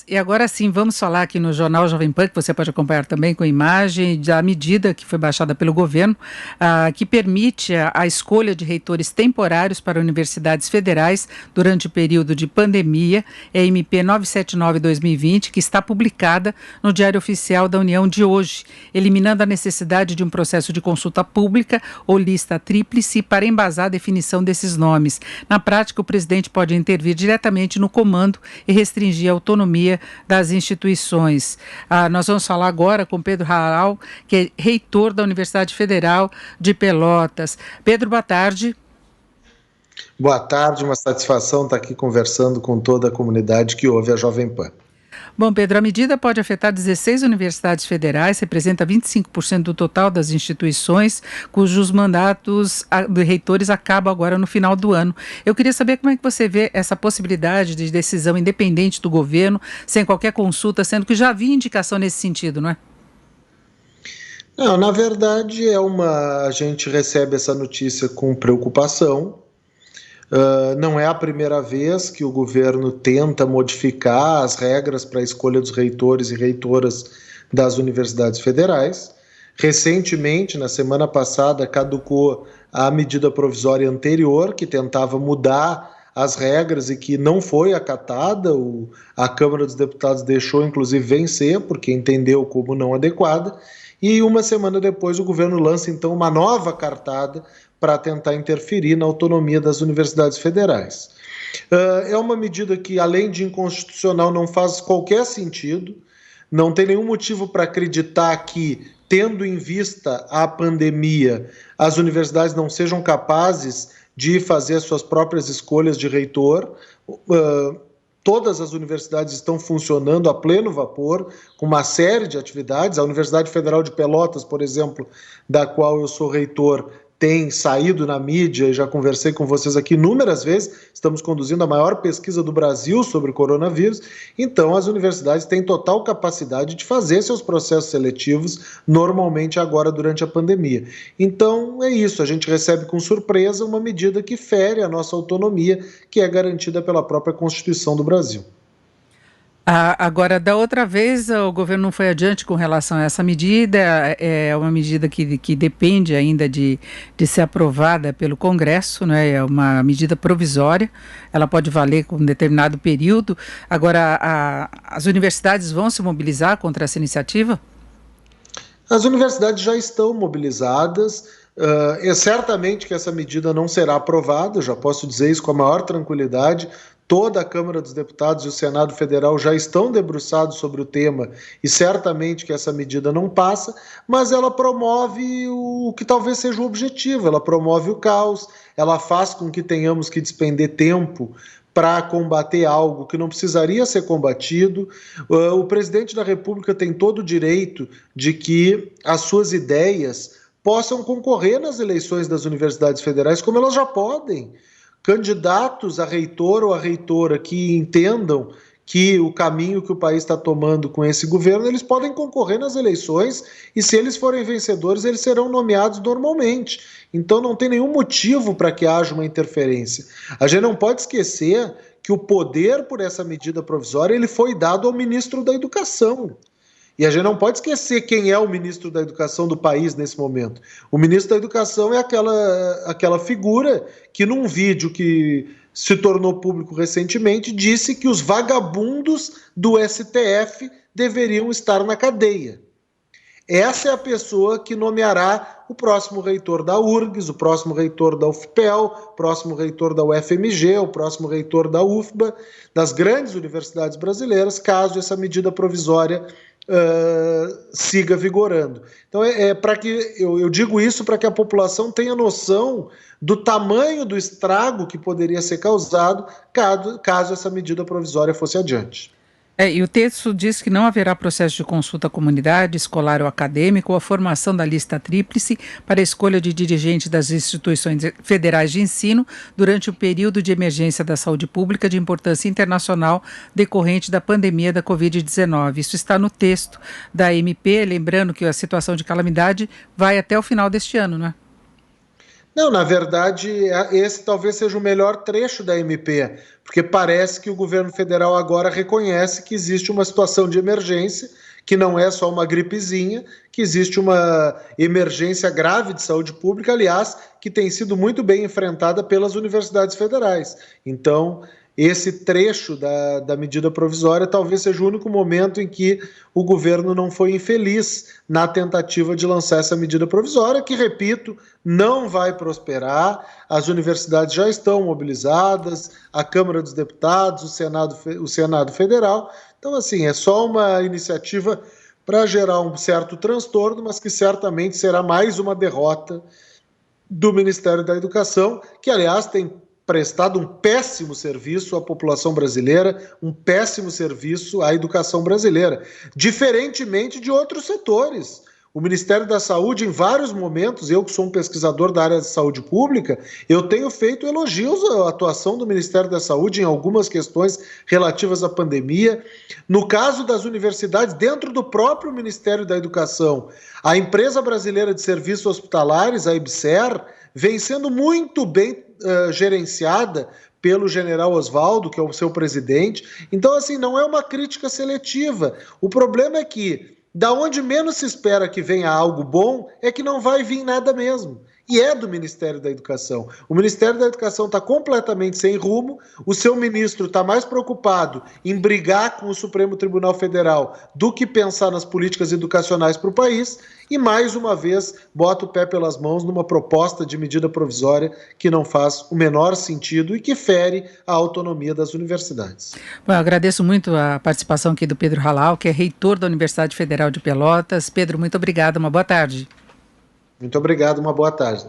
E agora sim, vamos falar aqui no Jornal Jovem Pan, que você pode acompanhar também com imagem, da medida que foi baixada pelo governo, que permite a escolha de reitores temporários para universidades federais durante o período de pandemia, é a MP 979/2020, que está publicada no Diário Oficial da União de hoje, eliminando a necessidade de um processo de consulta pública ou lista tríplice para embasar a definição desses nomes. Na prática, o presidente pode intervir diretamente no comando e restringir a autonomia das instituições. Nós vamos falar agora com Pedro Harral, que é reitor da Universidade Federal de Pelotas. Pedro, boa tarde. Boa tarde, uma satisfação estar aqui conversando com toda a comunidade que ouve a Jovem Pan. Bom, Pedro, a medida pode afetar 16 universidades federais, representa 25% do total das instituições, cujos mandatos de reitores acabam agora no final do ano. Eu queria saber como é que você vê essa possibilidade de decisão independente do governo, sem qualquer consulta, sendo que já havia indicação nesse sentido, não é? Não, na verdade, a gente recebe essa notícia com preocupação. Não é a primeira vez que o governo tenta modificar as regras para a escolha dos reitores e reitoras das universidades federais. Recentemente, na semana passada, caducou a medida provisória anterior, que tentava mudar as regras e que não foi acatada. A Câmara dos Deputados deixou, inclusive, vencer, porque entendeu como não adequada. E uma semana depois, o governo lança, então, uma nova cartada para tentar interferir na autonomia das universidades federais. É uma medida que, além de inconstitucional, não faz qualquer sentido, não tem nenhum motivo para acreditar que, tendo em vista a pandemia, as universidades não sejam capazes de fazer as suas próprias escolhas de reitor. Todas as universidades estão funcionando a pleno vapor, com uma série de atividades. A Universidade Federal de Pelotas, por exemplo, da qual eu sou reitor, tem saído na mídia, e já conversei com vocês aqui inúmeras vezes, estamos conduzindo a maior pesquisa do Brasil sobre o coronavírus. Então, as universidades têm total capacidade de fazer seus processos seletivos normalmente agora durante a pandemia. Então, é isso, a gente recebe com surpresa uma medida que fere a nossa autonomia, que é garantida pela própria Constituição do Brasil. Agora, da outra vez, o governo não foi adiante com relação a essa medida, é uma medida que depende ainda de ser aprovada pelo Congresso, né? É uma medida provisória, ela pode valer com um determinado período. Agora, as universidades vão se mobilizar contra essa iniciativa? As universidades já estão mobilizadas. É certamente que essa medida não será aprovada, eu já posso dizer isso com a maior tranquilidade. Toda a Câmara dos Deputados e o Senado Federal já estão debruçados sobre o tema e certamente que essa medida não passa, mas ela promove o que talvez seja o objetivo, ela promove o caos, ela faz com que tenhamos que despender tempo para combater algo que não precisaria ser combatido. O presidente da República tem todo o direito de que as suas ideias possam concorrer nas eleições das universidades federais, como elas já podem. Candidatos a reitor ou a reitora que entendam que o caminho que o país está tomando com esse governo, eles podem concorrer nas eleições e, se eles forem vencedores, eles serão nomeados normalmente. Então não tem nenhum motivo para que haja uma interferência. A gente não pode esquecer que o poder por essa medida provisória ele foi dado ao ministro da Educação. E a gente não pode esquecer quem é o ministro da Educação do país nesse momento. O ministro da Educação é aquela figura que, num vídeo que se tornou público recentemente, disse que os vagabundos do STF deveriam estar na cadeia. Essa é a pessoa que nomeará o próximo reitor da URGS, o próximo reitor da UFPEL, o próximo reitor da UFMG, o próximo reitor da UFBA, das grandes universidades brasileiras, caso essa medida provisória siga vigorando. Então para que eu digo isso para que a população tenha noção do tamanho do estrago que poderia ser causado caso essa medida provisória fosse adiante. E o texto diz que não haverá processo de consulta à comunidade, escolar ou acadêmica, ou a formação da lista tríplice para a escolha de dirigentes das instituições federais de ensino durante o período de emergência da saúde pública de importância internacional decorrente da pandemia da Covid-19. Isso está no texto da MP, lembrando que a situação de calamidade vai até o final deste ano, não é? Não, na verdade, esse talvez seja o melhor trecho da MP, porque parece que o governo federal agora reconhece que existe uma situação de emergência, que não é só uma gripezinha, que existe uma emergência grave de saúde pública, aliás, que tem sido muito bem enfrentada pelas universidades federais. Então, esse trecho da medida provisória talvez seja o único momento em que o governo não foi infeliz na tentativa de lançar essa medida provisória, que, repito, não vai prosperar. As universidades já estão mobilizadas, a Câmara dos Deputados, o Senado Federal. Então, assim, é só uma iniciativa para gerar um certo transtorno, mas que certamente será mais uma derrota do Ministério da Educação, que, aliás, tem prestado um péssimo serviço à população brasileira, um péssimo serviço à educação brasileira, diferentemente de outros setores. O Ministério da Saúde, em vários momentos, eu que sou um pesquisador da área de saúde pública, eu tenho feito elogios à atuação do Ministério da Saúde em algumas questões relativas à pandemia. No caso das universidades, dentro do próprio Ministério da Educação, a Empresa Brasileira de Serviços Hospitalares, a EBSER, vem sendo muito bem gerenciada pelo general Oswaldo, que é o seu presidente. Então, assim, não é uma crítica seletiva. O problema é que, da onde menos se espera que venha algo bom, é que não vai vir nada mesmo. E é do Ministério da Educação. O Ministério da Educação está completamente sem rumo, o seu ministro está mais preocupado em brigar com o Supremo Tribunal Federal do que pensar nas políticas educacionais para o país, e mais uma vez bota o pé pelas mãos numa proposta de medida provisória que não faz o menor sentido e que fere a autonomia das universidades. Bom, eu agradeço muito a participação aqui do Pedro Halal, que é reitor da Universidade Federal de Pelotas. Pedro, muito obrigada, uma boa tarde. Muito obrigado, uma boa tarde.